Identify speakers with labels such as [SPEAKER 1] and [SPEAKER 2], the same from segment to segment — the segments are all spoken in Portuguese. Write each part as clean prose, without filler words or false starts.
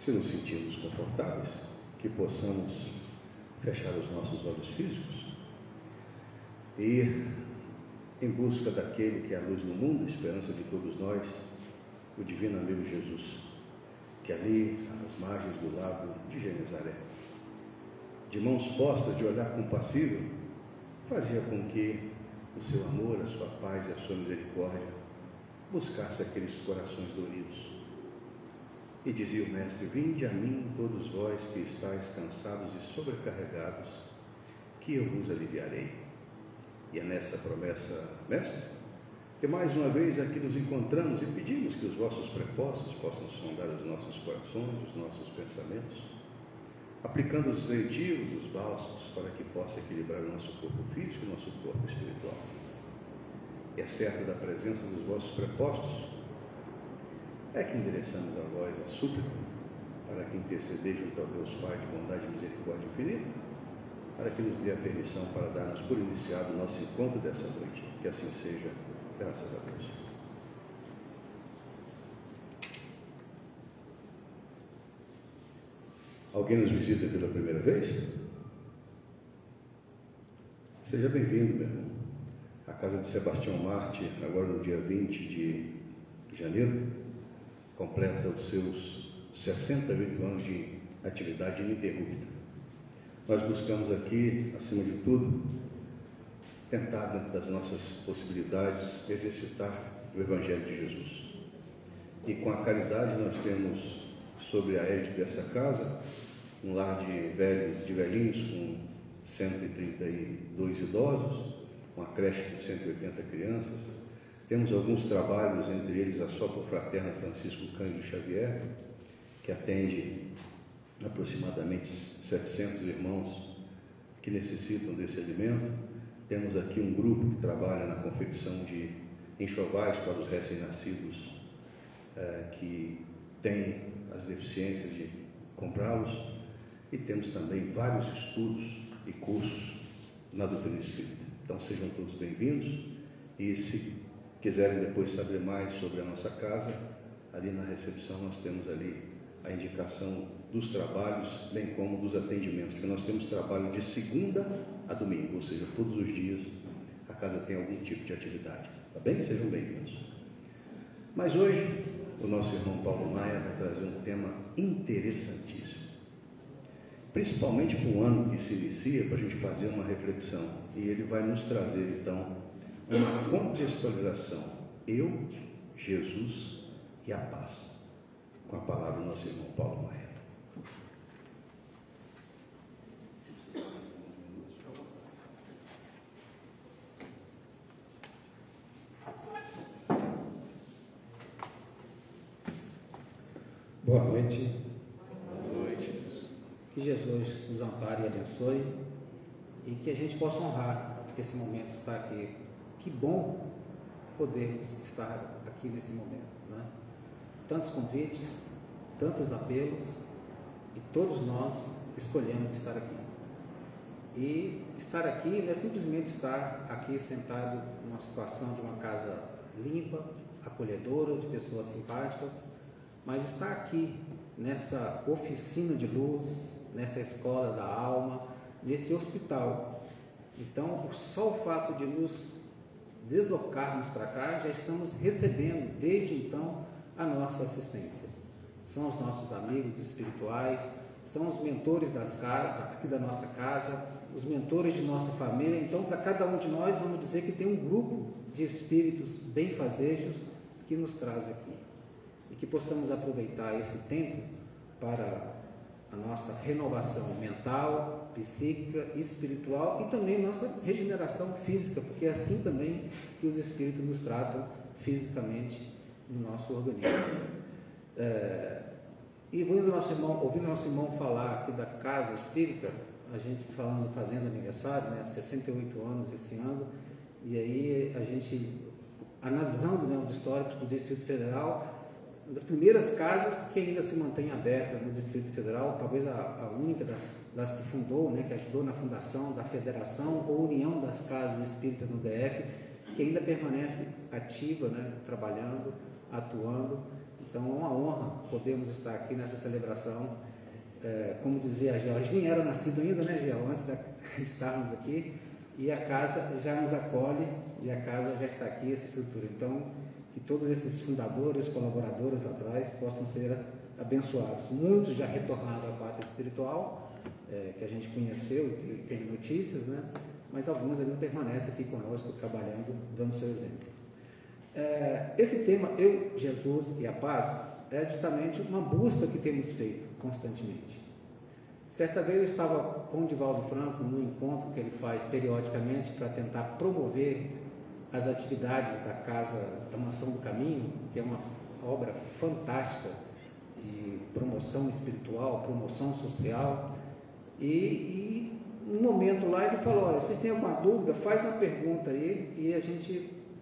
[SPEAKER 1] se nos sentirmos confortáveis, que possamos fechar os nossos olhos físicos e ir em busca daquele que é a luz do mundo, a esperança de todos nós, o divino amigo Jesus, que ali, às margens do lago de Genezaré, de mãos postas, de olhar compassivo, fazia com que o seu amor, a sua paz e a sua misericórdia buscasse aqueles corações doridos. E dizia o Mestre: vinde a mim todos vós que estáis cansados e sobrecarregados, que eu vos aliviarei. E é nessa promessa, Mestre, que mais uma vez aqui nos encontramos e pedimos que os vossos prepostos possam sondar os nossos corações, os nossos pensamentos, aplicando os lentivos, os bálsamos, para que possa equilibrar o nosso corpo físico e o nosso corpo espiritual. E é certo da presença dos vossos prepostos, é que endereçamos a vós a súplica, para que interceder junto ao Deus Pai de bondade e misericórdia infinita, para que nos dê a permissão para darmos por iniciado o nosso encontro dessa noite. Que assim seja, graças a Deus. Alguém nos visita pela primeira vez? Seja bem-vindo, meu irmão. A casa de Sebastião Marte, agora no dia 20 de janeiro, completa os seus 68 anos de atividade ininterrupta. Nós buscamos aqui, acima de tudo, tentar, dentro das nossas possibilidades, exercitar o Evangelho de Jesus. E com a caridade nós temos, sobre a égide dessa casa, um lar de velhinhos com 132 idosos, uma creche com 180 crianças. Temos alguns trabalhos, entre eles a Sopa Fraterna Francisco Cândido Xavier, que atende aproximadamente 700 irmãos que necessitam desse alimento. Temos aqui um grupo que trabalha na confecção de enxovais para os recém-nascidos que têm as deficiências de comprá-los. E temos também vários estudos e cursos na doutrina espírita. Então sejam todos bem-vindos, e se quiserem depois saber mais sobre a nossa casa, ali na recepção nós temos ali a indicação dos trabalhos, bem como dos atendimentos, porque nós temos trabalho de segunda a domingo, ou seja, todos os dias a casa tem algum tipo de atividade, tá bem? Sejam bem-vindos. Mas hoje o nosso irmão Paulo Maia vai trazer um tema interessantíssimo, principalmente para um ano que se inicia, para a gente fazer uma reflexão, e ele vai nos trazer então uma contextualização: eu, Jesus e a paz, com a palavra do nosso irmão Paulo Maia.
[SPEAKER 2] Boa noite. Boa noite. Que Jesus nos ampare e abençoe, e que a gente possa honrar esse momento, estar aqui. Que bom podermos estar aqui nesse momento, né? Tantos convites, tantos apelos, e todos nós escolhemos estar aqui. E estar aqui não é simplesmente estar aqui sentado numa situação de uma casa limpa, acolhedora, de pessoas simpáticas, mas estar aqui nessa oficina de luz, nessa escola da alma, nesse hospital. Então, só o fato de nos deslocarmos para cá, já estamos recebendo desde então a nossa assistência. São os nossos amigos espirituais, são os mentores aqui da nossa casa, os mentores de nossa família. Então, para cada um de nós, vamos dizer que tem um grupo de espíritos benfazejos que nos traz aqui, e que possamos aproveitar esse tempo para a nossa renovação mental, psíquica, espiritual, e também nossa regeneração física, porque é assim também que os espíritos nos tratam fisicamente no nosso organismo. E ouvindo nosso irmão falar aqui da casa espírita, a gente fazendo aniversário, né, 68 anos esse ano, e aí a gente analisando, né, os históricos do Distrito Federal, uma das primeiras casas que ainda se mantém aberta no Distrito Federal, talvez a única das que fundou, né, que ajudou na fundação da Federação ou União das Casas Espíritas no DF, que ainda permanece ativa, né, trabalhando, atuando, Então é uma honra podermos estar aqui nessa celebração. Como dizia a Gel, a gente nem era nascido ainda, né, Gel, antes de estarmos aqui, e a casa já nos acolhe, e a casa já está aqui, essa estrutura. Então, que todos esses fundadores, colaboradores lá atrás possam ser abençoados. Muitos já retornaram à pátria espiritual, que a gente conheceu e teve notícias, né? Mas alguns ainda permanecem aqui conosco, trabalhando, dando seu exemplo. Esse tema, Eu, Jesus e a Paz, é justamente uma busca que temos feito constantemente. Certa vez eu estava com o Divaldo Franco num encontro que ele faz periodicamente para tentar promover as atividades da Casa da Mansão do Caminho, que é uma obra fantástica de promoção espiritual, promoção social. E no momento lá ele falou: olha, vocês têm alguma dúvida, faz uma pergunta aí e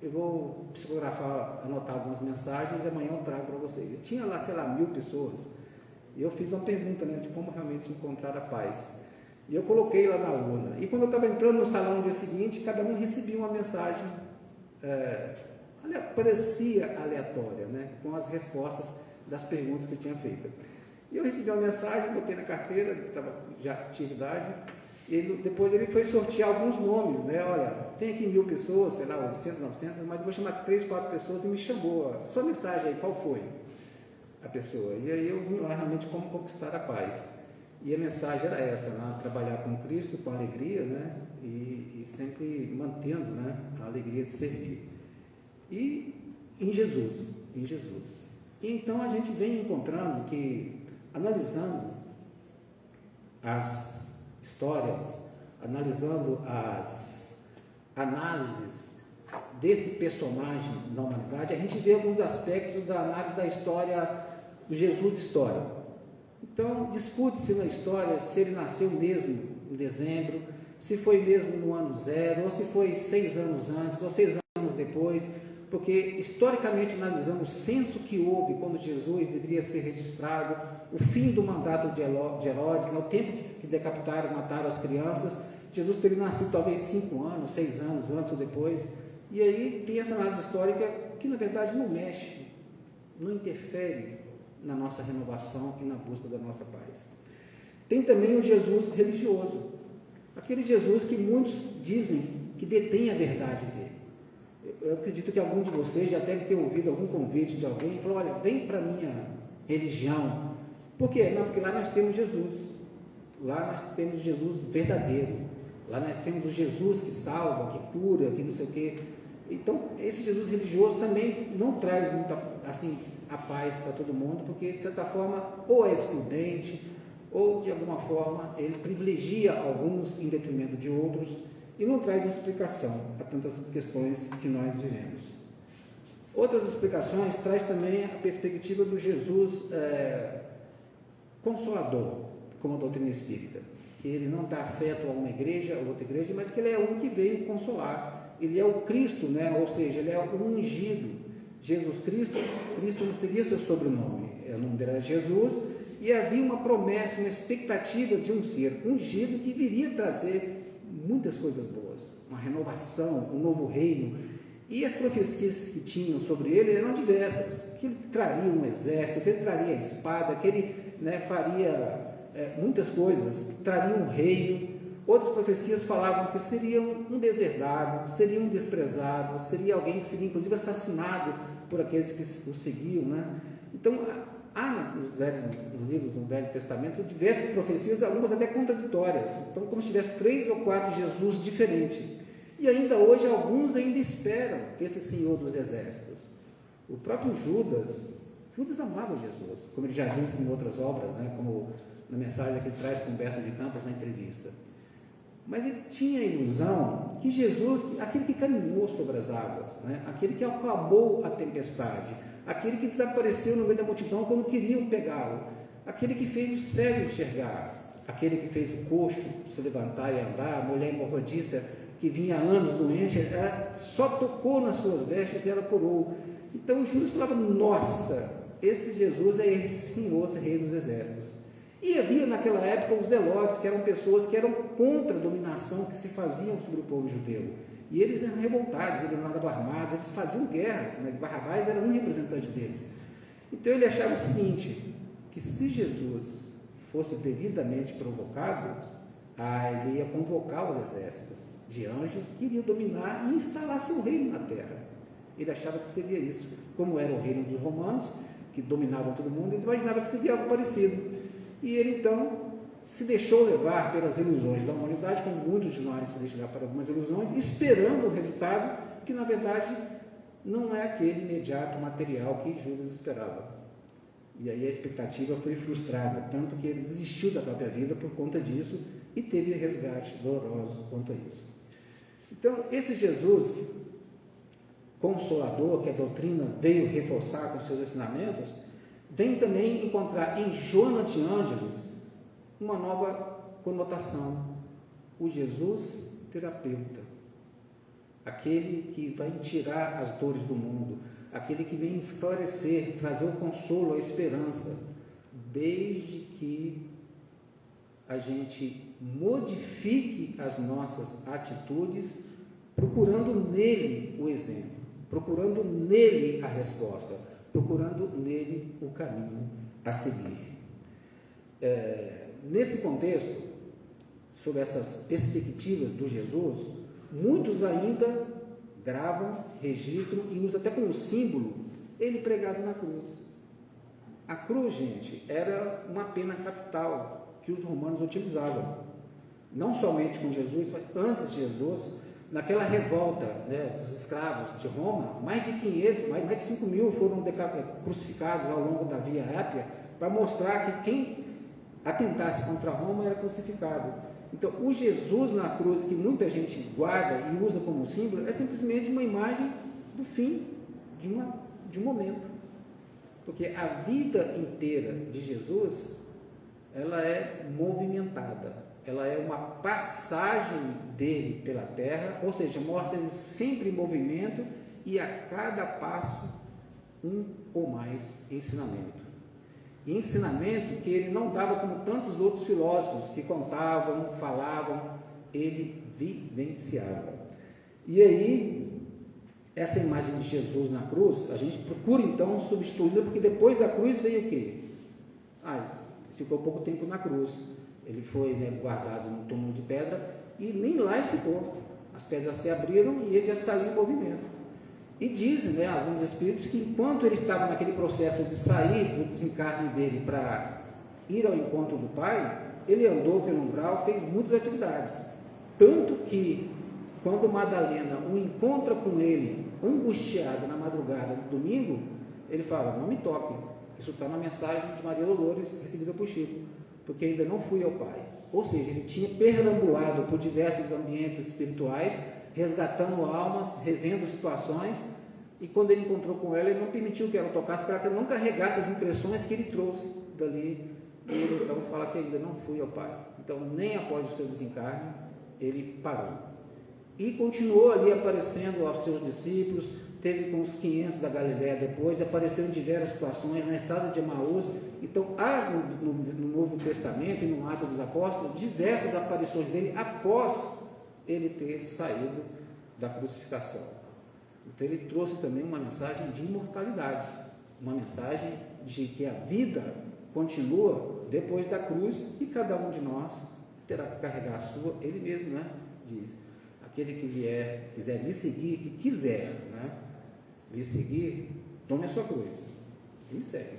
[SPEAKER 2] eu vou psicografar, anotar algumas mensagens e amanhã eu trago para vocês. E tinha lá, sei lá, 1000 pessoas. E eu fiz uma pergunta, né, de como realmente encontrar a paz. E eu coloquei lá na urna. E quando eu estava entrando no salão no dia seguinte, cada um recebia uma mensagem, parecia aleatória, né, com as respostas das perguntas que eu tinha feito. E eu recebi uma mensagem, botei na carteira, que estava já atividade. Depois ele foi sortear alguns nomes, né? Olha, tem aqui 1000 pessoas, sei lá, 800, 900, mas eu vou chamar 3, 4 pessoas e me chamou. Sua mensagem aí, qual foi? A pessoa. E aí eu vim lá realmente como conquistar a paz. E a mensagem era essa, né? Trabalhar com Cristo, com alegria, né? E sempre mantendo, né, a alegria de servir. E em Jesus. E então a gente vem encontrando que, analisando as histórias, analisando as análises desse personagem da humanidade, a gente vê alguns aspectos da análise da história do Jesus histórico. Então, discute-se na história se ele nasceu mesmo em dezembro, se foi mesmo no ano 0, ou se foi 6 anos antes, ou 6 anos depois, porque historicamente analisando o censo que houve quando Jesus deveria ser registrado, o fim do mandato de Herodes, né, o tempo que decapitaram, mataram as crianças, Jesus teria nascido talvez 5 anos, 6 anos antes ou depois. E aí tem essa análise histórica que na verdade não mexe, não interfere na nossa renovação e na busca da nossa paz. Tem também o Jesus religioso, aquele Jesus que muitos dizem que detém a verdade dele. Eu acredito que algum de vocês já deve ter ouvido algum convite de alguém e falou: olha, vem para a minha religião. Por quê? Não, porque lá nós temos Jesus. Lá nós temos Jesus verdadeiro. Lá nós temos o Jesus que salva, que cura, que não sei o quê. Então, esse Jesus religioso também não traz muita, assim, a paz para todo mundo, porque, de certa forma, ou é excludente, ou, de alguma forma, ele privilegia alguns em detrimento de outros, e não traz explicação a tantas questões que nós vivemos. Outras explicações traz também a perspectiva do Jesus consolador, como a doutrina espírita, que ele não está afeto a uma igreja ou outra igreja, mas que ele é um que veio consolar. Ele é o Cristo, né? Ou seja, ele é o ungido. Jesus Cristo não seria seu sobrenome, o nome dele era Jesus, e havia uma promessa, uma expectativa de um ser ungido que viria trazer muitas coisas boas, uma renovação, um novo reino. E as profecias que tinham sobre ele eram diversas, que ele traria um exército, que ele traria a espada, que ele, né, faria muitas coisas, traria um reino. Outras profecias falavam que seria um deserdado, seria um desprezado, seria alguém que seria inclusive assassinado por aqueles que o seguiam, né? Então, há nos livros do Velho Testamento diversas profecias, algumas até contraditórias. Então, como se tivesse 3 ou 4 Jesus diferentes. E ainda hoje, alguns ainda esperam esse Senhor dos Exércitos. O próprio Judas amava Jesus, como ele já disse em outras obras, né? Como na mensagem que ele traz com Humberto de Campos na entrevista. Mas ele tinha a ilusão que Jesus, aquele que caminhou sobre as águas, né? Aquele que acalmou a tempestade, aquele que desapareceu no meio da multidão quando queriam pegá-lo, aquele que fez o cego enxergar, aquele que fez o coxo se levantar e andar, a mulher hemorroídica que vinha há anos doente, ela só tocou nas suas vestes e ela curou. Então Judas falava: nossa, esse Jesus é esse Senhor, esse Rei dos Exércitos. E havia naquela época os zelotes, que eram pessoas que eram contra a dominação que se faziam sobre o povo judeu. E eles eram revoltados, eles andavam armados, eles faziam guerras, né? Barrabás era um representante deles. Então ele achava o seguinte, que se Jesus fosse devidamente provocado, ele ia convocar os exércitos de anjos que iriam dominar e instalar seu reino na terra. Ele achava que seria isso. Como era o reino dos romanos, que dominavam todo mundo, eles imaginavam que seria algo parecido. E ele então se deixou levar pelas ilusões da humanidade, como muitos de nós se deixam levar por algumas ilusões, esperando o resultado que na verdade não é aquele imediato material que Judas esperava. E aí a expectativa foi frustrada, tanto que ele desistiu da própria vida por conta disso e teve resgate doloroso quanto a isso. Então, esse Jesus consolador, que a doutrina veio reforçar com seus ensinamentos, vem também encontrar em Jonas de Ângeles uma nova conotação, o Jesus terapeuta, aquele que vai tirar as dores do mundo, aquele que vem esclarecer, trazer o consolo, a esperança, desde que a gente modifique as nossas atitudes, procurando nele o exemplo, procurando nele a resposta, procurando nele o caminho a seguir. Nesse contexto, sobre essas perspectivas do Jesus, muitos ainda gravam, registram e usam até como símbolo ele pregado na cruz. A cruz, gente, era uma pena capital que os romanos utilizavam. Não somente com Jesus, mas antes de Jesus, naquela revolta, né, dos escravos de Roma, mais de 500, mais de 5 mil foram crucificados ao longo da Via Ápia, para mostrar que quem atentasse contra Roma era crucificado. Então, o Jesus na cruz, que muita gente guarda e usa como símbolo, é simplesmente uma imagem do fim de um momento. Porque a vida inteira de Jesus, ela é movimentada, ela é uma passagem dele pela terra, ou seja, mostra ele sempre em movimento e a cada passo um ou mais ensinamento. E ensinamento que ele não dava como tantos outros filósofos que contavam, falavam, ele vivenciava. E aí, essa imagem de Jesus na cruz, a gente procura então substituí-la, porque depois da cruz veio o quê? Ficou pouco tempo na cruz. Ele foi, né, guardado num túmulo de pedra e nem lá ele ficou. As pedras se abriram e ele já saiu em movimento. E dizem, né, alguns espíritos, que enquanto ele estava naquele processo de sair do desencarne dele para ir ao encontro do Pai, ele andou pelo umbral, fez muitas atividades. Tanto que, quando Madalena o encontra com ele, angustiada na madrugada do domingo, ele fala, não me toque. Isso está na mensagem de Maria Dolores, recebida por Chico, porque ainda não fui ao Pai. Ou seja, ele tinha perambulado por diversos ambientes espirituais, resgatando almas, revendo situações, e quando ele encontrou com ela, ele não permitiu que ela tocasse, para que ela não carregasse as impressões que ele trouxe dali. E ele então fala que ainda não fui ao Pai. Então, nem após o seu desencarne, ele parou. E continuou ali aparecendo aos seus discípulos, teve com os 500 da Galiléia depois, apareceu em diversas situações, na estrada de Emaús. Então, há no Novo Testamento e no Atos dos Apóstolos, diversas aparições dele após ele ter saído da crucificação. Então, ele trouxe também uma mensagem de imortalidade, uma mensagem de que a vida continua depois da cruz e cada um de nós terá que carregar a sua, ele mesmo, né, diz, aquele que quiser me seguir, que quiser, né, me seguir, tome a sua cruz e me segue.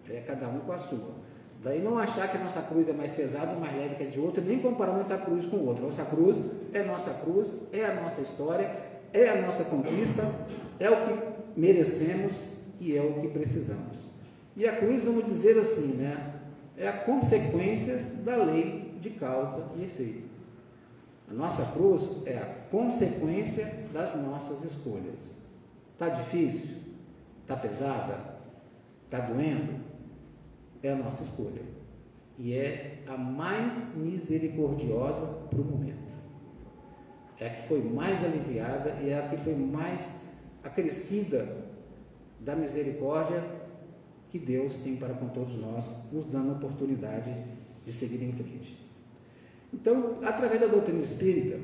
[SPEAKER 2] É cada um com a sua. Daí não achar que a nossa cruz é mais pesada ou mais leve que a de outro, nem comparar nossa cruz com outra. Nossa cruz, é a nossa história, é a nossa conquista, é o que merecemos e é o que precisamos. E a cruz, vamos dizer assim, né, é a consequência da lei de causa e efeito. A nossa cruz é a consequência das nossas escolhas. Está difícil? Está pesada? Está doendo? É a nossa escolha. E é a mais misericordiosa para o momento. É a que foi mais aliviada e é a que foi mais acrescida da misericórdia que Deus tem para com todos nós, nos dando a oportunidade de seguir em frente. Então, através da doutrina espírita,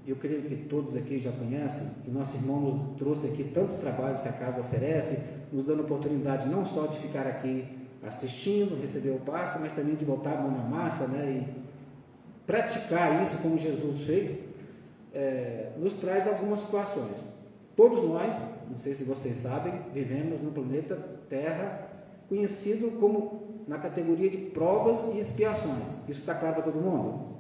[SPEAKER 2] eu creio que todos aqui já conhecem, e nosso irmão nos trouxe aqui tantos trabalhos que a casa oferece, nos dando a oportunidade não só de ficar aqui assistindo, receber o passe, mas também de botar a mão na massa, né, e praticar isso como Jesus fez, nos traz algumas situações. Todos nós, não sei se vocês sabem, vivemos no planeta Terra, conhecido como na categoria de provas e expiações. Isso está claro para todo mundo?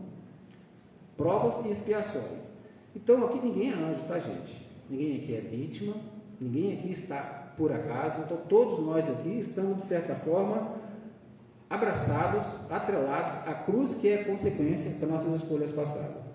[SPEAKER 2] Provas e expiações. Então aqui ninguém é anjo, tá, gente? Ninguém aqui é vítima, ninguém aqui está por acaso. Então todos nós aqui estamos, de certa forma, abraçados, atrelados à cruz, que é consequência das nossas escolhas passadas.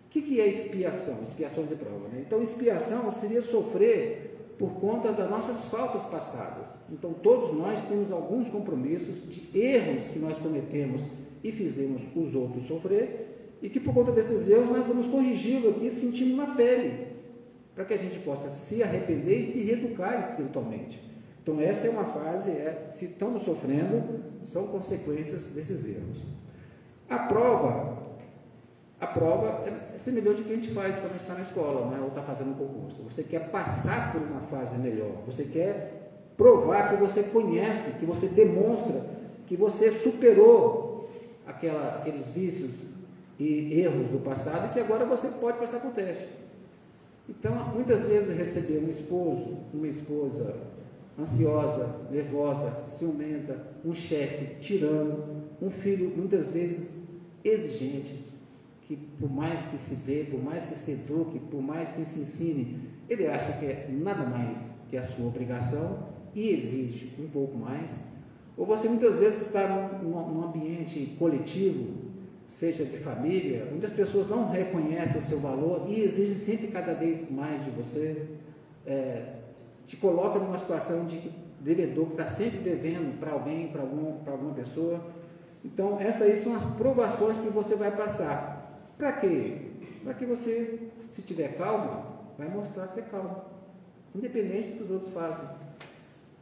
[SPEAKER 2] O que é expiação? Expiações e prova, né? Então, expiação seria sofrer por conta das nossas faltas passadas. Então, todos nós temos alguns compromissos de erros que nós cometemos e fizemos os outros sofrer, e que por conta desses erros nós vamos corrigi-lo aqui sentindo na pele, para que a gente possa se arrepender e se reeducar espiritualmente. Então, essa é uma fase, se estamos sofrendo, são consequências desses erros. A prova é semelhante ao que a gente faz quando está na escola, né, ou está fazendo um concurso. Você quer passar por uma fase melhor, você quer provar que você conhece, que você demonstra, que você superou aqueles vícios e erros do passado, e que agora você pode passar por teste. Então, muitas vezes receber um esposo, uma esposa ansiosa, nervosa, ciumenta, um chefe tirano, um filho muitas vezes exigente, que por mais que se dê, por mais que se eduque, por mais que se ensine, ele acha que é nada mais que a sua obrigação e exige um pouco mais. Ou você muitas vezes está num ambiente coletivo, seja de família, onde as pessoas não reconhecem o seu valor e exigem sempre cada vez mais de você, te coloca numa situação de devedor, que está sempre devendo para alguém, para alguma pessoa. Então, essas aí são as provações que você vai passar. Para quê? Para que você, se tiver calma, vai mostrar que é calmo, independente do que os outros fazem.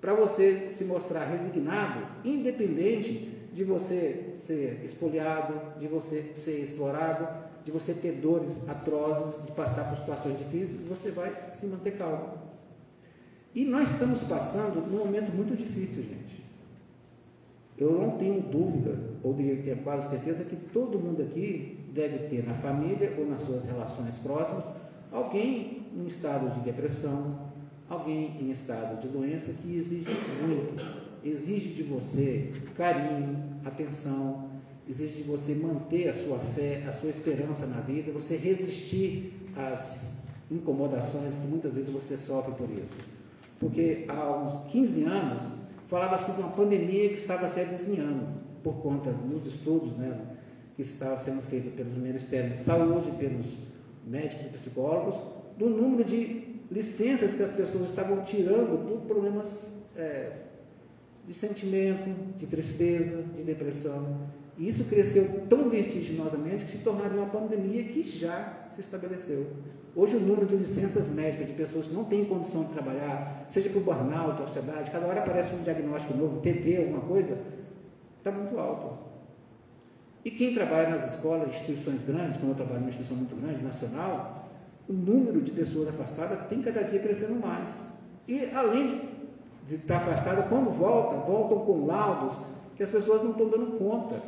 [SPEAKER 2] Para você se mostrar resignado, independente de você ser espoliado, de você ser explorado, de você ter dores atrozes, de passar por situações difíceis, você vai se manter calmo. E nós estamos passando num momento muito difícil, gente. Eu não tenho dúvida, ou diria que tenho quase certeza, que todo mundo aqui deve ter na família ou nas suas relações próximas alguém em estado de depressão, alguém em estado de doença que exige muito, exige de você carinho, atenção, exige de você manter a sua fé, a sua esperança na vida, você resistir às incomodações que muitas vezes você sofre por isso. Porque há uns 15 anos falava-se de uma pandemia que estava se avizinhando por conta dos estudos, né, que estavam sendo feitos pelos Ministérios de Saúde, pelos médicos e psicólogos, do número de licenças que as pessoas estavam tirando por problemas de sentimento, de tristeza, de depressão. E isso cresceu tão vertiginosamente que se tornaria uma pandemia que já se estabeleceu. Hoje o número de licenças médicas de pessoas que não têm condição de trabalhar, seja por burnout, ansiedade, cada hora aparece um diagnóstico novo, TD, alguma coisa, está muito alto. E quem trabalha nas escolas, instituições grandes, como eu trabalho numa instituição muito grande, nacional, o número de pessoas afastadas tem cada dia crescendo mais. E além de estar afastada, quando voltam com laudos que as pessoas não estão dando conta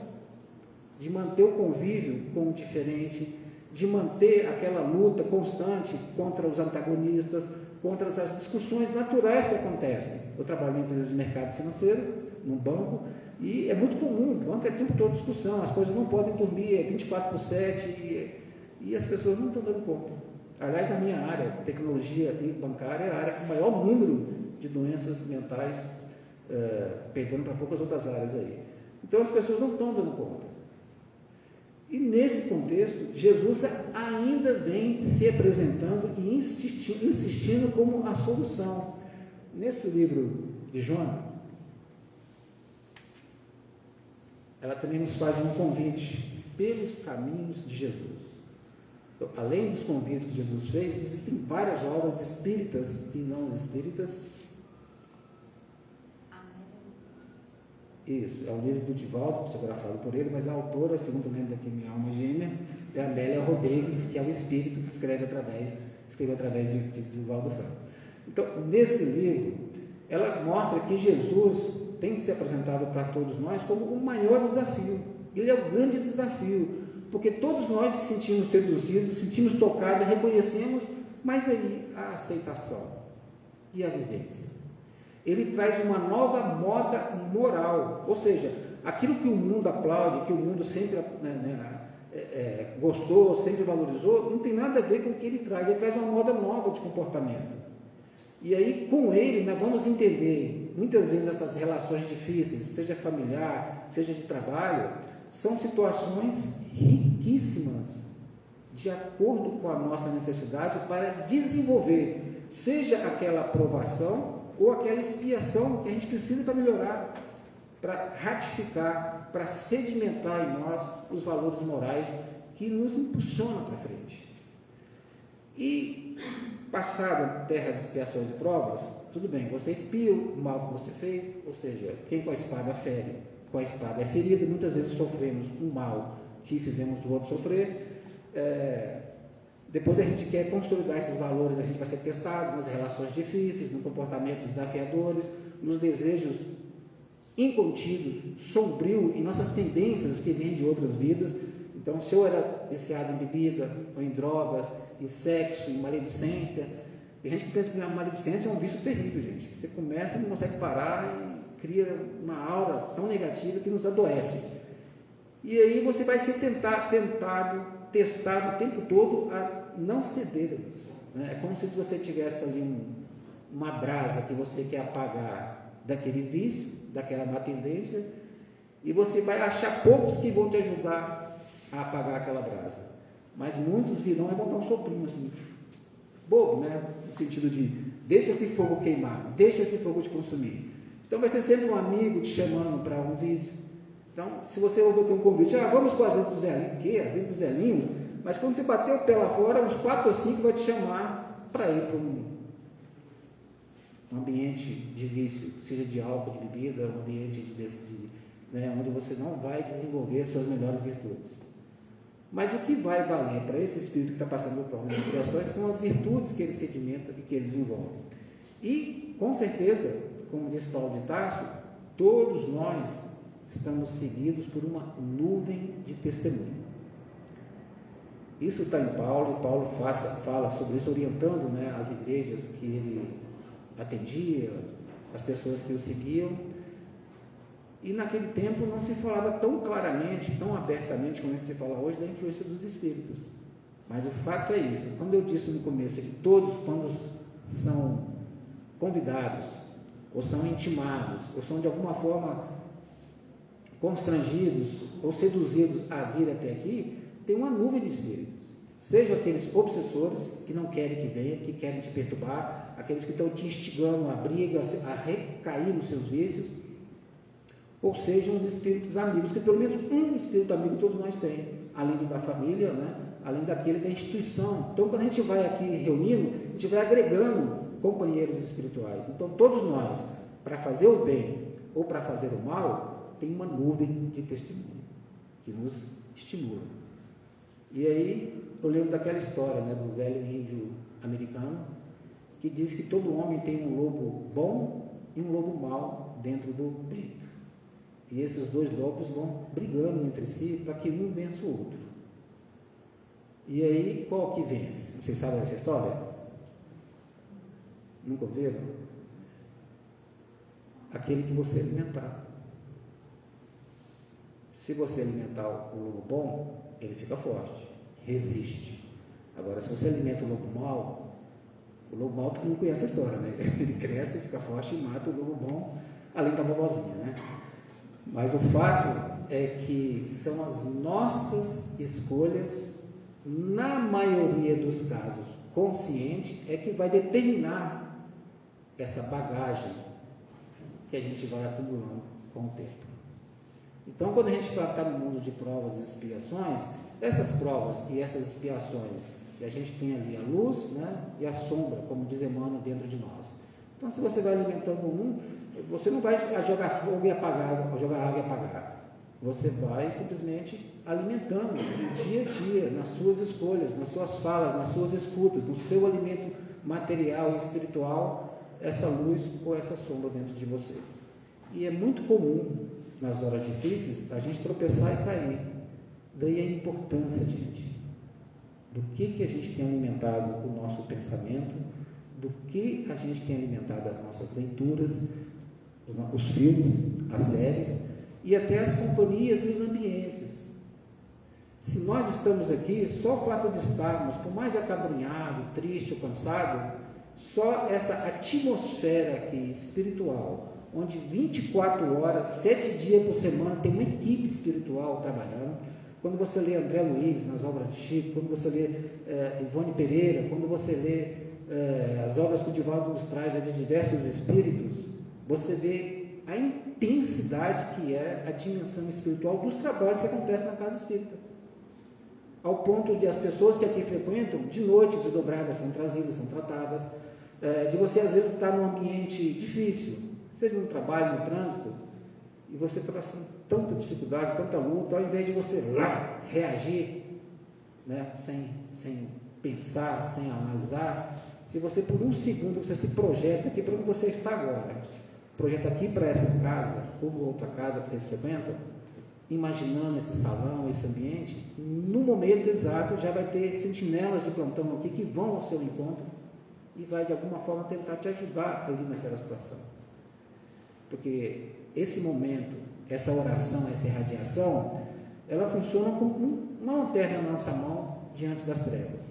[SPEAKER 2] de manter o convívio com o diferente, de manter aquela luta constante contra os antagonistas, contra as discussões naturais que acontecem. Eu trabalho em empresas de mercado financeiro, num banco, e é muito comum, o banco é o tempo todo discussão, as coisas não podem dormir, é 24/7, e as pessoas não estão dando conta. Aliás, na minha área, tecnologia e bancária, é a área com o maior número de doenças mentais, perdendo para poucas outras áreas aí. Então, as pessoas não estão dando conta. E nesse contexto, Jesus ainda vem se apresentando e insistindo como a solução. Nesse livro de João, ela também nos faz um convite pelos caminhos de Jesus. Então, além dos convites que Jesus fez, existem várias obras espíritas e não espíritas. Isso, é um livro do Divaldo, psicografado por ele, mas a autora, segundo lembro aqui Minha Alma Gêmea, é a Amélia Rodrigues, que é o espírito que escreveu através de Divaldo Franco. Então, nesse livro, ela mostra que Jesus tem se apresentado para todos nós como o maior desafio. Ele é o grande desafio, porque todos nós nos sentimos seduzidos, sentimos tocados, reconhecemos, mas aí a aceitação e a vivência. Ele traz uma nova moda moral, ou seja, aquilo que o mundo aplaude, que o mundo sempre gostou, sempre valorizou, não tem nada a ver com o que ele traz uma moda nova de comportamento. E aí, com ele, nós vamos entender, muitas vezes essas relações difíceis, seja familiar, seja de trabalho, são situações riquíssimas, de acordo com a nossa necessidade, para desenvolver, seja aquela aprovação ou aquela expiação que a gente precisa para melhorar, para ratificar, para sedimentar em nós os valores morais que nos impulsionam para frente. E, passado a terra de expiações e provas, tudo bem, você expia o mal que você fez, ou seja, quem com a espada fere, com a espada é ferido, muitas vezes sofremos um mal que fizemos o outro sofrer. Depois a gente quer consolidar esses valores, a gente vai ser testado nas relações difíceis, nos comportamentos desafiadores, nos desejos incontidos, sombrio, em nossas tendências que vêm de outras vidas. Então, se eu era viciado em bebida, ou em drogas, em sexo, em maledicência, tem gente que pensa que a maledicência é um vício terrível, gente. Você começa e não consegue parar e cria uma aura tão negativa que nos adoece. E aí você vai ser testado o tempo todo a não ceder a isso. É como se você tivesse ali uma brasa que você quer apagar daquele vício, daquela má tendência, e você vai achar poucos que vão te ajudar a apagar aquela brasa. Mas muitos virão e vão dar um soprinho assim, bobo, né? No sentido de, deixa esse fogo queimar, deixa esse fogo te consumir. Então vai ser sempre um amigo te chamando para um vício. Então, se você ouvir aqui um convite, vamos com o azeite dos velhinhos, que azeite dos velhinhos, mas quando você bater o pé lá fora, uns 4 ou 5 vai te chamar para ir para um ambiente de vício, seja de álcool, de bebida, um ambiente onde você não vai desenvolver as suas melhores virtudes. Mas o que vai valer para esse espírito que está passando por provas e expiações são as virtudes que ele sedimenta e que ele desenvolve. E, com certeza, como disse Paulo de Tarso, todos nós estamos seguidos por uma nuvem de testemunho. Isso está em Paulo, e Paulo fala sobre isso, orientando as igrejas que ele atendia, as pessoas que o seguiam. E naquele tempo não se falava tão claramente, tão abertamente como é que se fala hoje da influência dos espíritos. Mas o fato é isso. Quando eu disse no começo que todos, quando são convidados, ou são intimados, ou são de alguma forma constrangidos ou seduzidos a vir até aqui, tem uma nuvem de espíritos. Sejam aqueles obsessores que não querem que venha, que querem te perturbar, aqueles que estão te instigando a briga, a recair nos seus vícios, ou sejam os espíritos amigos, que pelo menos um espírito amigo todos nós temos, além do da família, além daquele da instituição. Então, quando a gente vai aqui reunindo, a gente vai agregando companheiros espirituais. Então, todos nós, para fazer o bem ou para fazer o mal, tem uma nuvem de testemunho que nos estimula. E aí, eu lembro daquela história do velho índio americano, que diz que todo homem tem um lobo bom e um lobo mau dentro do peito. E esses dois lobos vão brigando entre si para que um vença o outro. E aí, qual que vence? Vocês sabem essa história? Nunca ouviram? Aquele que você alimentar. Se você alimentar o lobo bom, ele fica forte, resiste. Agora, se você alimenta o lobo mau, todo mundo conhece a história, né? Ele cresce, fica forte e mata o lobo bom, além da vovozinha, né? Mas o fato é que são as nossas escolhas, na maioria dos casos consciente, é que vai determinar essa bagagem que a gente vai acumulando com o tempo. Então, quando a gente está no mundo de provas e expiações, essas provas e essas expiações, e a gente tem ali a luz, e a sombra, como diz Emmanuel, dentro de nós. Então, se você vai alimentando você não vai jogar fogo e apagar, jogar água e apagar. Você vai simplesmente alimentando no dia a dia, nas suas escolhas, nas suas falas, nas suas escutas, no seu alimento material e espiritual, essa luz ou essa sombra dentro de você. E é muito comum, nas horas difíceis, a gente tropeçar e cair. Daí a importância, gente, do que a gente tem alimentado o nosso pensamento, do que a gente tem alimentado as nossas leituras, os filmes, as séries e até as companhias e os ambientes. Se nós estamos aqui, só o fato de estarmos, por mais acabrunhado, triste ou cansado, só essa atmosfera aqui espiritual, onde 24 horas, 7 dias por semana tem uma equipe espiritual trabalhando. Quando você lê André Luiz nas obras de Chico, quando você lê Ivone Pereira, quando você lê as obras que o Divaldo nos traz de diversos espíritos, você vê a intensidade que é a dimensão espiritual dos trabalhos que acontecem na casa espírita. Ao ponto de as pessoas que aqui frequentam, de noite desdobradas, são trazidas, são tratadas, de você às vezes estar num ambiente difícil, seja no trabalho, no trânsito, e você está passando tanta dificuldade, tanta luta, ao invés de você lá reagir, né, sem pensar, sem analisar, se você por um segundo você se projeta aqui para onde você está agora, projeta aqui para essa casa, ou outra casa que vocês frequentam, imaginando esse salão, esse ambiente, no momento exato já vai ter sentinelas de plantão aqui que vão ao seu encontro e vai de alguma forma tentar te ajudar ali naquela situação. Porque esse momento, essa oração, essa irradiação, ela funciona como uma lanterna na nossa mão diante das trevas.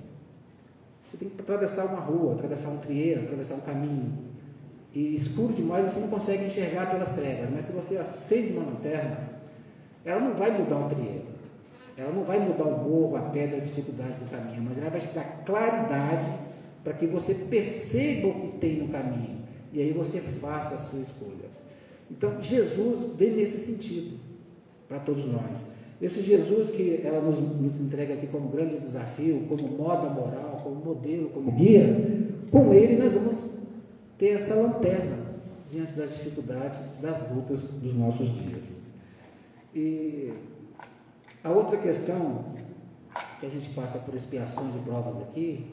[SPEAKER 2] Você tem que atravessar uma rua, atravessar um trieiro, atravessar um caminho, e escuro demais você não consegue enxergar pelas trevas, mas se você acende uma lanterna, ela não vai mudar o trieiro, ela não vai mudar o morro, a pedra, a dificuldade do caminho, mas ela vai te dar claridade para que você perceba o que tem no caminho, e aí você faça a sua escolha. Então, Jesus vem nesse sentido, para todos nós. Esse Jesus que ela nos entrega aqui como grande desafio, como moda moral, como modelo, como guia, com ele nós vamos ter essa lanterna diante das dificuldades, das lutas dos nossos dias. E a outra questão que a gente passa por expiações e provas aqui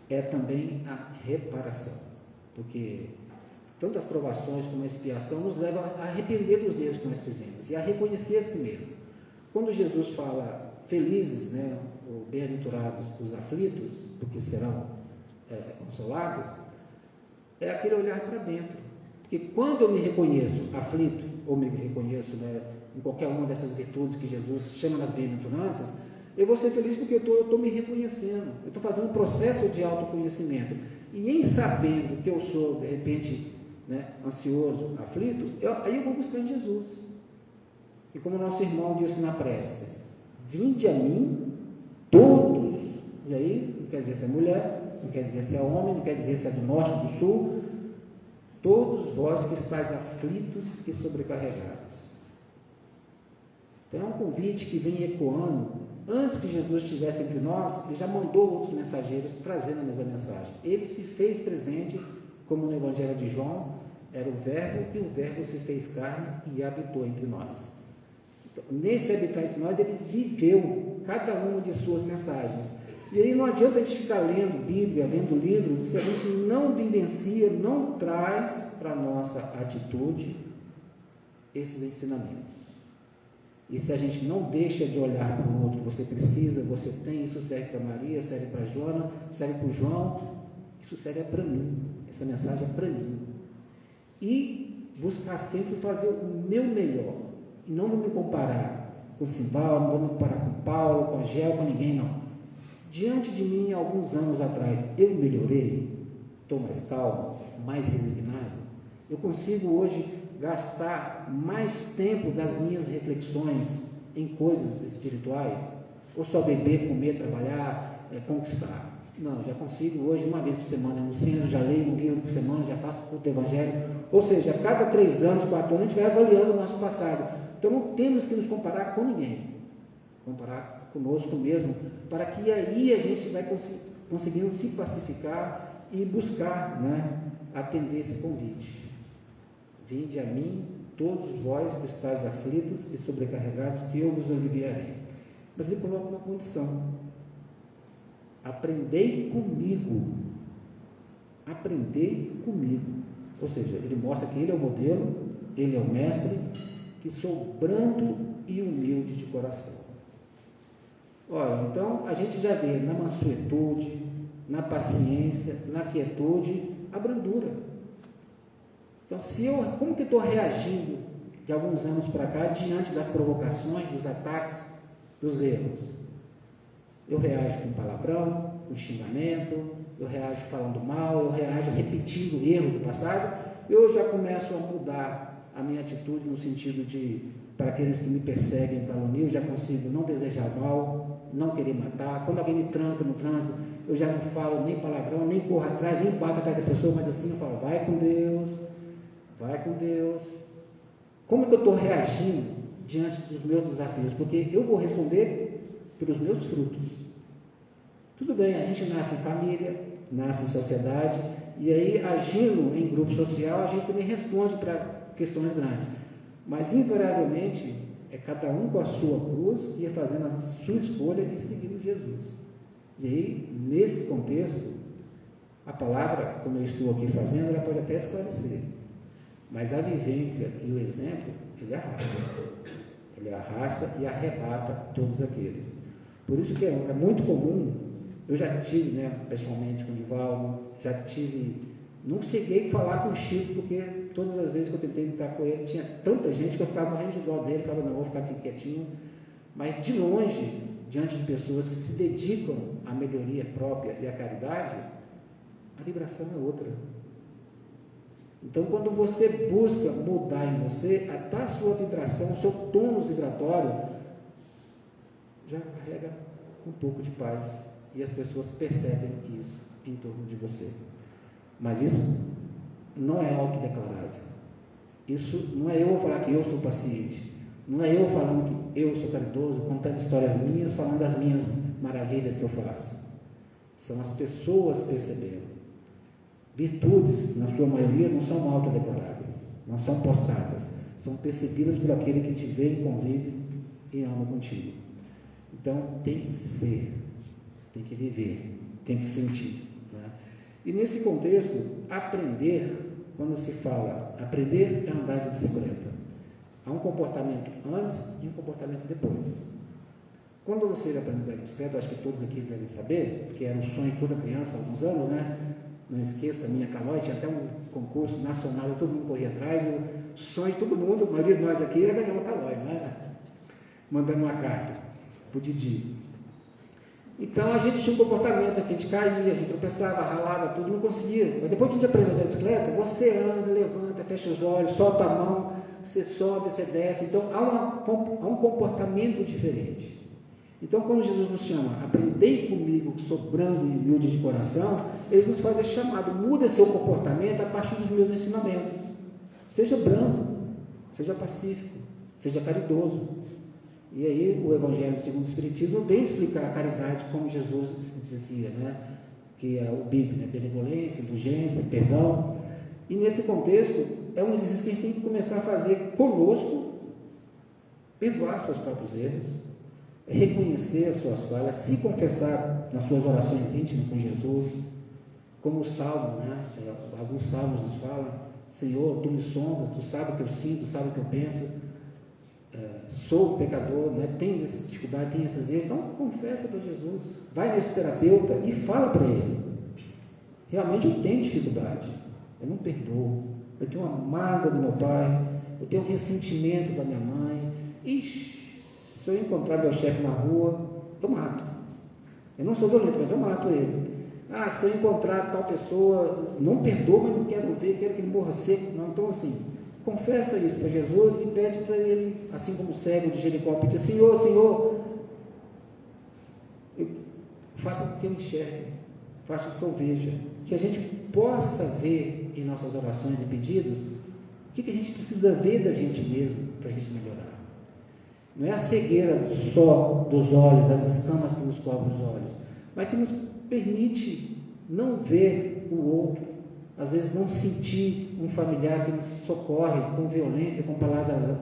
[SPEAKER 2] é também a reparação, porque tanto as provações como a expiação nos levam a arrepender dos erros que nós fizemos e a reconhecer a si mesmo. Quando Jesus fala felizes, né, ou bem-aventurados os aflitos, porque serão consolados, é aquele olhar para dentro. Porque quando eu me reconheço aflito, ou me reconheço, né, em qualquer uma dessas virtudes que Jesus chama nas bem-aventuranças, eu vou ser feliz porque eu estou me reconhecendo, eu estou fazendo um processo de autoconhecimento. E em sabendo que eu sou, de repente, né, ansioso, aflito, aí eu vou buscar em Jesus. E como nosso irmão disse na prece, vinde a mim todos, e aí não quer dizer se é mulher, não quer dizer se é homem, não quer dizer se é do norte ou do sul, todos vós que estáis aflitos e sobrecarregados. Então é um convite que vem ecoando. Antes que Jesus estivesse entre nós, ele já mandou outros mensageiros trazendo a mesma mensagem. Ele se fez presente, como no Evangelho de João, era o Verbo, e o Verbo se fez carne e habitou entre nós. Então, nesse habitar entre nós, ele viveu cada uma de suas mensagens. E aí não adianta a gente ficar lendo Bíblia, lendo livros, se a gente não vivencia, não traz para a nossa atitude esses ensinamentos. E se a gente não deixa de olhar para o outro, você precisa, você tem, isso serve para Maria, serve para Joana, serve para o João, isso serve para mim, essa mensagem é para mim. E buscar sempre fazer o meu melhor, e não vou me comparar com o Simval, não vou me comparar com o Paulo, com a Gel, com ninguém, não. Diante de mim, alguns anos atrás, eu melhorei, estou mais calmo, mais resignado, eu consigo hoje gastar mais tempo das minhas reflexões em coisas espirituais, ou só beber, comer, trabalhar, conquistar. Não, já consigo hoje, uma vez por semana, no centro, já leio um livro por semana, já faço culto do Evangelho, ou seja, a cada 3 anos, 4 anos, a gente vai avaliando o nosso passado. Então não temos que nos comparar com ninguém, comparar conosco mesmo, para que aí a gente vai conseguindo se pacificar e buscar, né, atender esse convite. Vinde a mim, todos vós que estáis aflitos e sobrecarregados, que eu vos aliviarei. Mas ele coloca uma condição: aprendei comigo. Aprendei comigo. Ou seja, ele mostra que ele é o modelo, ele é o mestre, que sou brando e humilde de coração. Olha, então a gente já vê na mansuetude, na paciência, na quietude, a brandura. Então, como que eu estou reagindo de alguns anos para cá diante das provocações, dos ataques, dos erros? Eu reajo com palavrão, com xingamento, eu reajo falando mal, eu reajo repetindo erros do passado, eu já começo a mudar a minha atitude no sentido de, para aqueles que me perseguem e caluniam, eu já consigo não desejar mal, não querer matar. Quando alguém me tranca no trânsito, eu já não falo nem palavrão, nem corro atrás, nem bato atrás da pessoa, mas assim eu falo, vai com Deus, vai com Deus. Como que eu estou reagindo diante dos meus desafios? Porque eu vou responder pelos meus frutos. Tudo bem, a gente nasce em família, nasce em sociedade, e aí, agindo em grupo social, a gente também responde para questões grandes. Mas, invariavelmente, é cada um com a sua cruz e fazendo a sua escolha e seguindo Jesus. E aí, nesse contexto, a palavra, como eu estou aqui fazendo, ela pode até esclarecer. Mas a vivência e o exemplo, ele arrasta. Ele arrasta e arrebata todos aqueles. Por isso que é muito comum, eu já tive, pessoalmente com o Divaldo, não cheguei a falar com o Chico, porque todas as vezes que eu tentei entrar com ele, tinha tanta gente que eu ficava morrendo de dó dele, falava, não, vou ficar aqui quietinho. Mas de longe, diante de pessoas que se dedicam à melhoria própria e à caridade, a vibração é outra. Então, quando você busca mudar em você, até a sua vibração, o seu tônus vibratório, já carrega um pouco de paz. E as pessoas percebem isso em torno de você. Mas isso não é autodeclarável. Isso não é eu falar que eu sou paciente. Não é eu falando que eu sou caridoso, contando histórias minhas, falando das minhas maravilhas que eu faço. São as pessoas percebendo. Virtudes, na sua maioria, não são autodeclaráveis, não são postadas, são percebidas por aquele que te vê e convive e ama contigo. Então, tem que ser, tem que viver, tem que sentir. Né? E nesse contexto, aprender, quando se fala, aprender é andar de bicicleta. Há um comportamento antes e um comportamento depois. Quando você aprende a andar de bicicleta, acho que todos aqui devem saber, porque era um sonho de toda criança há alguns anos, né? Não esqueça, a minha Calói tinha até um concurso nacional, todo mundo corria atrás, o sonho de todo mundo, a maioria de nós aqui, era ganhar uma Calói, né? Mandando uma carta para o Didi. Então a gente tinha um comportamento que a gente caía, a gente tropeçava, ralava, tudo, não conseguia. Mas depois que a gente aprendeu a andar de bicicleta, você anda, levanta, fecha os olhos, solta a mão, você sobe, você desce. Então há um comportamento diferente. Então, quando Jesus nos chama, aprendei comigo, que sou brando e humilde de coração, ele nos faz esse chamado, muda seu comportamento a partir dos meus ensinamentos. Seja brando, seja pacífico, seja caridoso. E aí, o Evangelho segundo o Espiritismo vem explicar a caridade como Jesus dizia, né? Que é o BIP, né? Benevolência, indulgência, perdão. E nesse contexto, é um exercício que a gente tem que começar a fazer conosco, perdoar seus próprios erros, reconhecer as suas falhas, se confessar nas suas orações íntimas com Jesus, como o Salmo, né? Alguns salmos nos falam, Senhor, Tu me sondas, Tu sabe o que eu sinto, Tu sabe o que eu penso, sou pecador, né? Tens essa dificuldade, tens esses erros, então confessa para Jesus, vai nesse terapeuta e fala para ele, realmente eu tenho dificuldade, eu não perdoo, eu tenho uma mágoa do meu pai, eu tenho um ressentimento da minha mãe, se eu encontrar meu chefe na rua, eu mato. Eu não sou violento, mas eu mato ele. Se eu encontrar tal pessoa, não perdoa, mas não quero ver, quero que ele morra seco. Não, então assim, confessa isso para Jesus e pede para ele, assim como o cego de Jericó pede, Senhor, faça com que eu enxergue, faça com que eu veja, que a gente possa ver em nossas orações e pedidos o que a gente precisa ver da gente mesmo para a gente melhorar. Não é a cegueira só dos olhos, das escamas que nos cobrem os olhos, mas que nos permite não ver o outro, às vezes não sentir um familiar que nos socorre com violência, com palavras,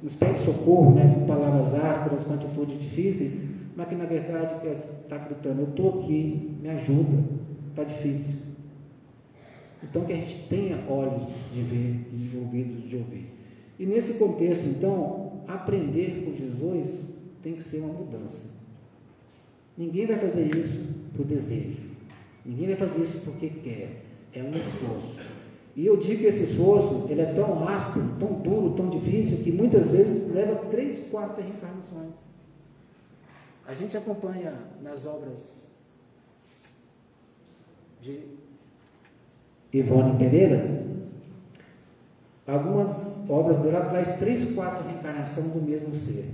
[SPEAKER 2] nos pede socorro, né, com palavras ásperas, com atitudes difíceis, mas que na verdade está gritando, eu estou aqui, me ajuda, está difícil. Então, que a gente tenha olhos de ver e ouvidos de ouvir. E nesse contexto, então, aprender com Jesus tem que ser uma mudança. Ninguém vai fazer isso por desejo. Ninguém vai fazer isso porque quer. É um esforço. E eu digo que esse esforço, ele é tão áspero, tão duro, tão difícil, que muitas vezes leva 3/4 reencarnações. A gente acompanha nas obras de Ivone Pereira, algumas obras dela traz 3/4 reencarnação do mesmo ser.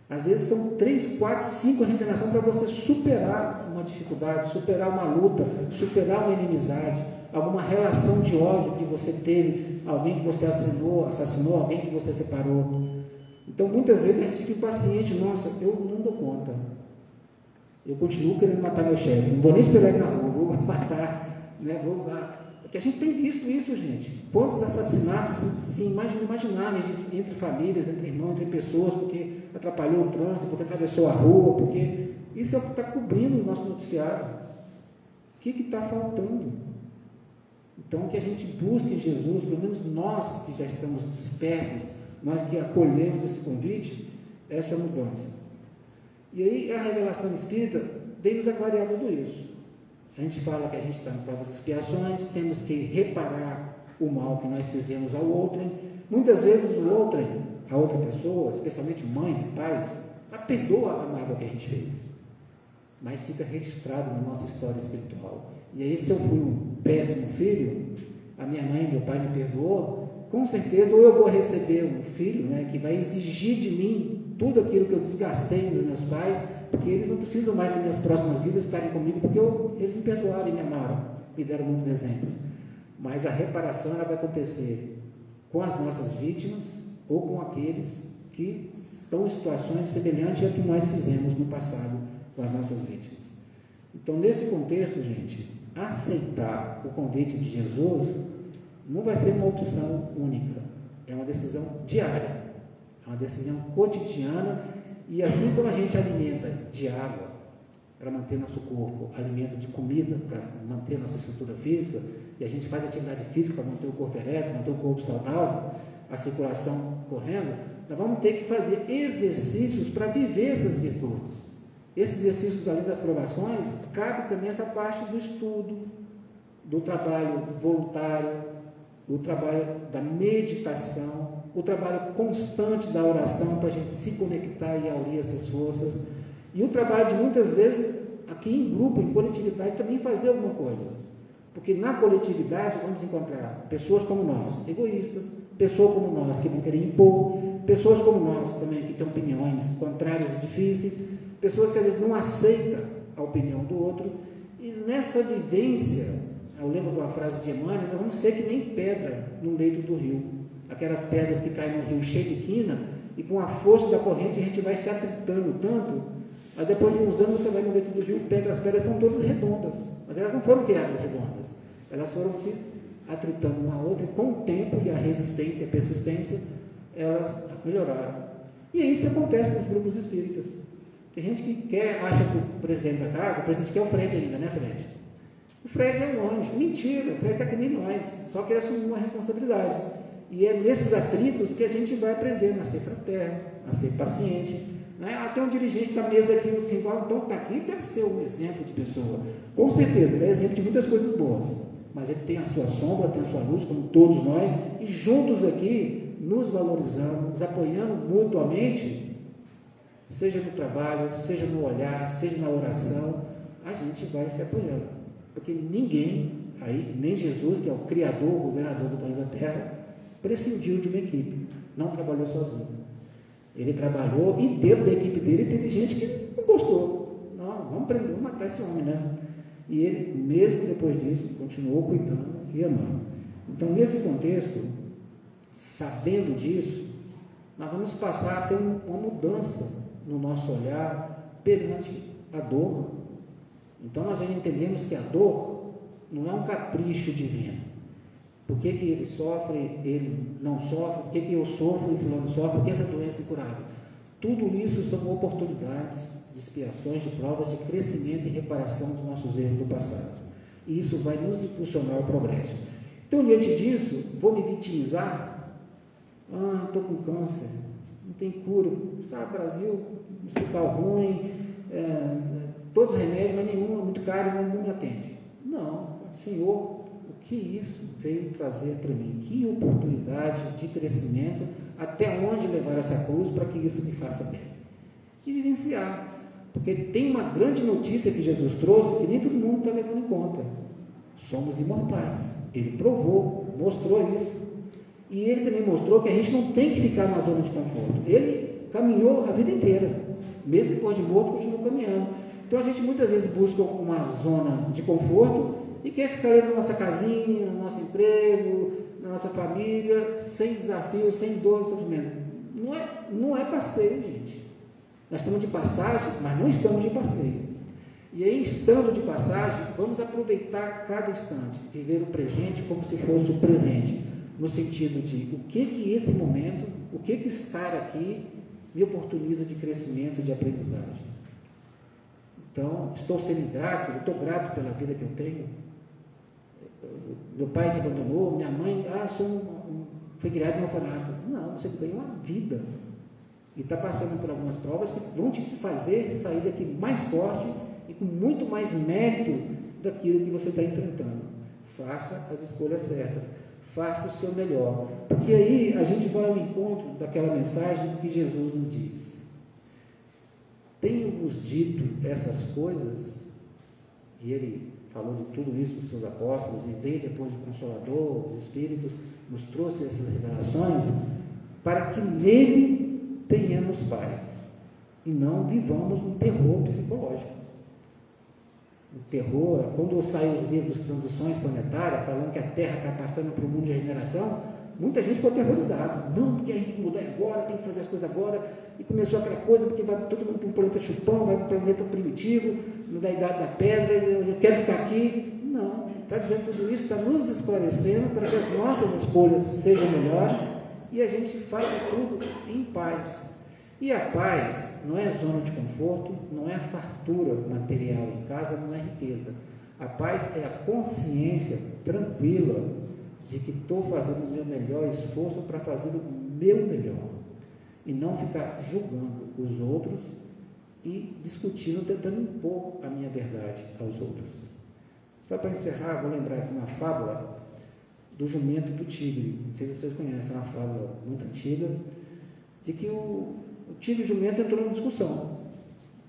[SPEAKER 2] Às vezes são 3, 4, 5 reencarnações para você superar uma dificuldade, superar uma luta, superar uma inimizade, alguma relação de ódio que você teve, alguém que você assassinou, alguém que você separou. Então, muitas vezes a gente fica impaciente, nossa, eu não dou conta. Eu continuo querendo matar meu chefe, não vou nem esperar ele na rua, vou matar, né? Porque a gente tem visto isso, gente. Quantos assassinatos assim, inimagináveis entre famílias, entre irmãos, entre pessoas, porque atrapalhou o trânsito, porque atravessou a rua, porque isso é o que está cobrindo o nosso noticiário. O que está faltando? Então, que a gente busque em Jesus, pelo menos nós que já estamos despertos, nós que acolhemos esse convite, essa mudança. E aí a revelação espírita vem nos aclarear tudo isso. A gente fala que a gente está em provas e expiações, temos que reparar o mal que nós fizemos ao outrem. Muitas vezes o outrem, a outra pessoa, especialmente mães e pais, ela perdoa a mágoa que a gente fez, mas fica registrado na nossa história espiritual. E aí, se eu fui um péssimo filho, a minha mãe e meu pai me perdoou, com certeza, ou eu vou receber um filho, né, que vai exigir de mim tudo aquilo que eu desgastei dos meus pais, porque eles não precisam mais nas minhas próximas vidas estarem comigo, porque eles me perdoaram e me amaram, me deram muitos exemplos. Mas a reparação ela vai acontecer com as nossas vítimas ou com aqueles que estão em situações semelhantes a que nós fizemos no passado com as nossas vítimas. Então, nesse contexto, gente, aceitar o convite de Jesus não vai ser uma opção única, é uma decisão diária, é uma decisão cotidiana. E assim como a gente alimenta de água para manter nosso corpo, alimenta de comida para manter nossa estrutura física, e a gente faz atividade física para manter o corpo ereto, manter o corpo saudável, a circulação correndo, nós vamos ter que fazer exercícios para viver essas virtudes. Esses exercícios, além das provações, cabe também essa parte do estudo, do trabalho voluntário, o trabalho da meditação, o trabalho constante da oração para a gente se conectar e aurir essas forças, e o trabalho de muitas vezes aqui em grupo, em coletividade, também fazer alguma coisa, porque na coletividade vamos encontrar pessoas como nós, egoístas, pessoas como nós que vão querer impor, pessoas como nós também que têm opiniões contrárias e difíceis, pessoas que às vezes não aceitam a opinião do outro, e nessa vivência, eu lembro de uma frase de Emmanuel, nós vamos ser que nem pedra no leito do rio, aquelas pedras que caem no rio cheio de quina, e com a força da corrente a gente vai se atritando tanto, aí depois de uns anos você vai no leito do rio, pega as pedras, estão todas redondas, mas elas não foram criadas redondas, elas foram se atritando uma a outra, e com o tempo e a resistência, a persistência, elas melhoraram. E é isso que acontece nos grupos espíritas. Tem gente que acha que o presidente da casa, o presidente quer o Fred ainda, né, Fred? O Fred é um anjo. Mentira, o Fred está que nem nós, só que ele assumiu uma responsabilidade. E é nesses atritos que a gente vai aprendendo a ser fraterno, a ser paciente. Né? Até um dirigente da mesa aqui, assim, então está aqui, deve ser um exemplo de pessoa. Com certeza, ele é exemplo de muitas coisas boas, mas ele tem a sua sombra, tem a sua luz, como todos nós, e juntos aqui, nos valorizando, nos apoiando mutuamente, seja no trabalho, seja no olhar, seja na oração, a gente vai se apoiando. Porque ninguém, aí, nem Jesus, que é o Criador, o governador do planeta Terra, prescindiu de uma equipe, não trabalhou sozinho. Ele trabalhou e dentro da equipe dele teve gente que não gostou. Não, vamos prender, vamos matar esse homem, né? E ele, mesmo depois disso, continuou cuidando e amando. Então, nesse contexto, sabendo disso, nós vamos passar a ter uma mudança no nosso olhar perante a dor. Então, nós já entendemos que a dor não é um capricho divino. Por que ele sofre, ele não sofre? Por que eu sofro e o fulano sofre? Por que essa doença é incurável? Tudo isso são oportunidades de expiações, de provas de crescimento e reparação dos nossos erros do passado. E isso vai nos impulsionar ao progresso. Então, diante disso, vou me vitimizar? Estou com câncer, não tem cura. Sabe, Brasil, hospital ruim, todos os remédios, mas nenhum é muito caro, mas não me atende. Não, Senhor, o que isso veio trazer para mim? Que oportunidade de crescimento, até onde levar essa cruz para que isso me faça bem? E vivenciar. Porque tem uma grande notícia que Jesus trouxe que nem todo mundo está levando em conta. Somos imortais. Ele provou, mostrou isso. E ele também mostrou que a gente não tem que ficar na zona de conforto. Ele caminhou a vida inteira. Mesmo depois de morto, continuou caminhando. Então a gente muitas vezes busca uma zona de conforto e quer ficar ali na nossa casinha, no nosso emprego, na nossa família, sem desafio, sem dor e sofrimento. Não é passeio, gente. Nós estamos de passagem, mas não estamos de passeio. E aí, estando de passagem, vamos aproveitar cada instante, viver o presente como se fosse o presente, no sentido de o que esse momento, o que estar aqui me oportuniza de crescimento, de aprendizagem. Então, estou sendo grato, estou grato pela vida que eu tenho. Meu pai me abandonou, minha mãe, foi criado no orfanato. Não, você ganhou uma vida. E está passando por algumas provas que vão te fazer sair daqui mais forte e com muito mais mérito daquilo que você está enfrentando. Faça as escolhas certas, faça o seu melhor, porque aí a gente vai ao encontro daquela mensagem que Jesus nos diz: tenho-vos dito essas coisas, e ele falou de tudo isso dos seus apóstolos, e veio depois o Consolador, os Espíritos, nos trouxe essas revelações, para que nele tenhamos paz, e não vivamos num terror psicológico. O terror, quando saem os livros de transições planetárias, falando que a Terra está passando para o mundo de regeneração, muita gente ficou aterrorizada. Não, porque a gente tem que mudar agora, tem que fazer as coisas agora, e começou aquela coisa, porque vai todo mundo para um planeta chupão, vai para um planeta primitivo, da idade da pedra, e eu quero ficar aqui. Não, está dizendo tudo isso, está nos esclarecendo para que as nossas escolhas sejam melhores e a gente faça tudo em paz. E a paz não é zona de conforto, não é fartura material em casa, não é riqueza. A paz é a consciência tranquila de que estou fazendo o meu melhor esforço para fazer o meu melhor. E não ficar julgando os outros e discutindo, tentando impor a minha verdade aos outros. Só para encerrar, vou lembrar aqui uma fábula do jumento e do tigre. Não sei se vocês conhecem, é uma fábula muito antiga, de que o tigre e o jumento entrou numa discussão,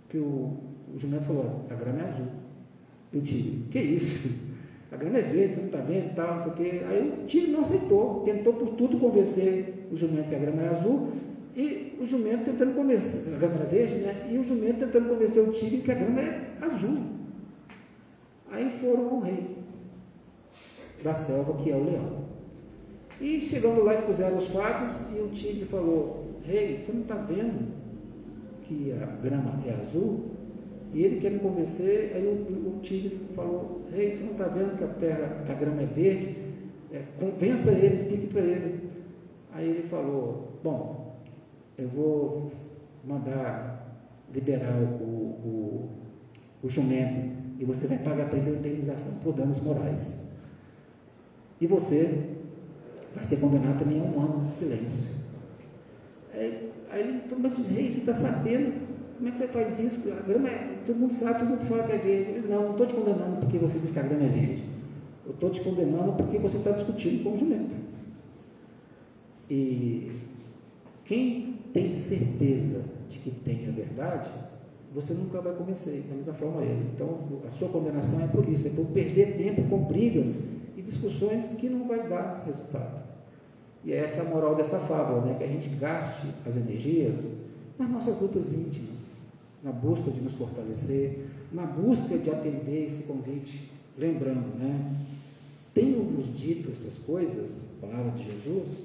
[SPEAKER 2] que o jumento falou: a grama é azul. E o tigre: que isso? A grama é verde, você não está vendo, tal, não sei o quê. Aí o tigre não aceitou, tentou por tudo convencer o jumento que a grama era azul, e o jumento tentando convencer, a grama era verde, né? E o jumento tentando convencer o tigre que a grama é azul. Aí foram ao rei da selva, que é o leão. E chegando lá, expuseram os fatos, e o tigre falou: rei, você não está vendo que a grama é azul? E ele quer me convencer. Aí o tigre falou: rei, você não está vendo que a grama é verde? Convença ele, explique para ele. Aí ele falou: bom, eu vou mandar liberar o jumento, e você vai pagar para ele a indenização por danos morais. E você vai ser condenado também a 1 ano de silêncio. Aí ele falou: mas rei, você está sabendo? Como é que você faz isso? A grama todo mundo sabe, todo mundo fala que é verde. Ele: não estou te condenando porque você diz que a grama é verde. Eu estou te condenando porque você está discutindo com o jumento. E quem tem certeza de que tem a verdade, você nunca vai convencer, da mesma forma ele. Então, a sua condenação é por isso, é por perder tempo com brigas e discussões que não vai dar resultado. E essa é a moral dessa fábula, né? Que a gente gaste as energias nas nossas lutas íntimas, na busca de nos fortalecer, na busca de atender esse convite. Lembrando, né? Tenho-vos dito essas coisas, palavra de Jesus,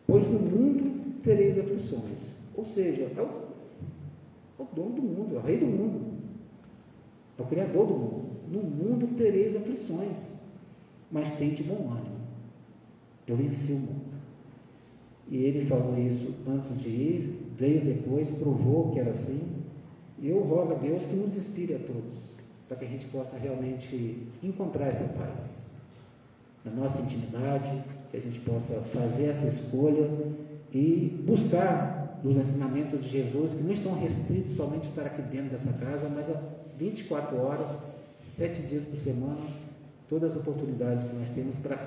[SPEAKER 2] pois no mundo tereis aflições. Ou seja, é o dono do mundo, é o rei do mundo, é o criador do mundo. No mundo tereis aflições, mas tende bom ânimo. Eu venci o mundo. E ele falou isso antes de ir, veio depois, provou que era assim. E eu rogo a Deus que nos inspire a todos, para que a gente possa realmente encontrar essa paz na nossa intimidade, que a gente possa fazer essa escolha e buscar os ensinamentos de Jesus, que não estão restritos somente a estar aqui dentro dessa casa, mas a 24 horas, 7 dias por semana, todas as oportunidades que nós temos para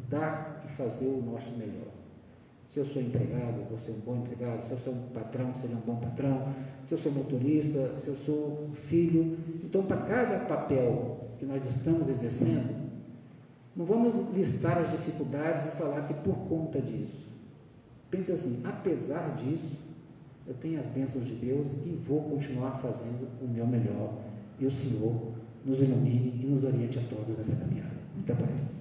[SPEAKER 2] dar e fazer o nosso melhor. Se eu sou empregado, vou ser um bom empregado. Se eu sou um patrão, seja um bom patrão. Se eu sou motorista, se eu sou filho. Então, para cada papel que nós estamos exercendo, não vamos listar as dificuldades e falar que por conta disso. Pense assim, apesar disso, eu tenho as bênçãos de Deus e vou continuar fazendo o meu melhor. E o Senhor nos ilumine e nos oriente a todos nessa caminhada. Muita paz.